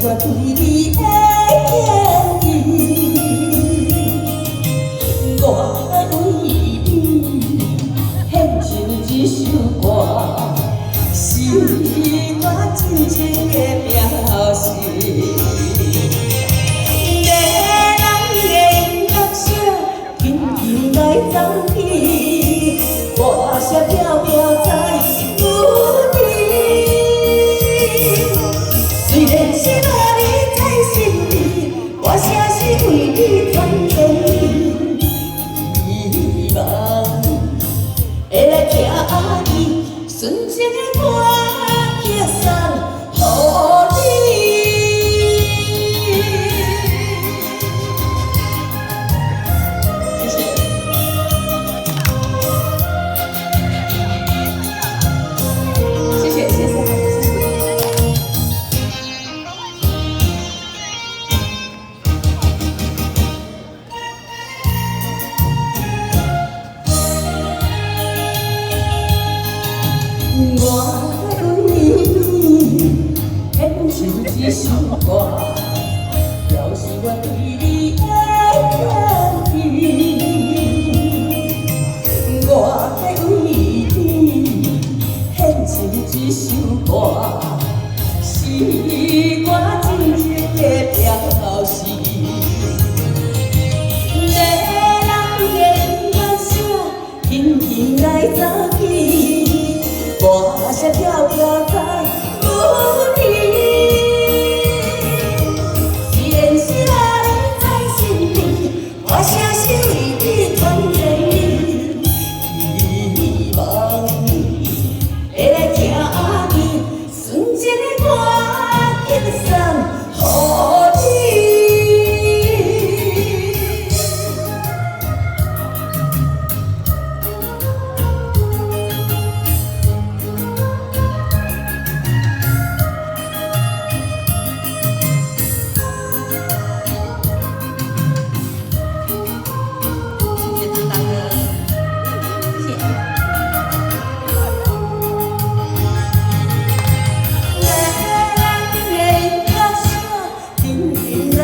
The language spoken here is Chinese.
我对你的敬意，我为你献上一首歌，是我真情的表示。迷人的音乐声，轻轻来走起，歌声飘飘在雨里。虽然是无你在心里，我声是为你传真，希望会来听你纯情的歌寄送予你。谢谢。谢谢，谢谢。我为你献上一首歌，表示我对你的敬意。我为你献上一首歌，是我真情的表示。迷人的音乐声，轻轻来走起。歌声飘飘在雨里，虽然是无你在心里，我声是为你传真，希望会来听你纯情的歌寄送予你。来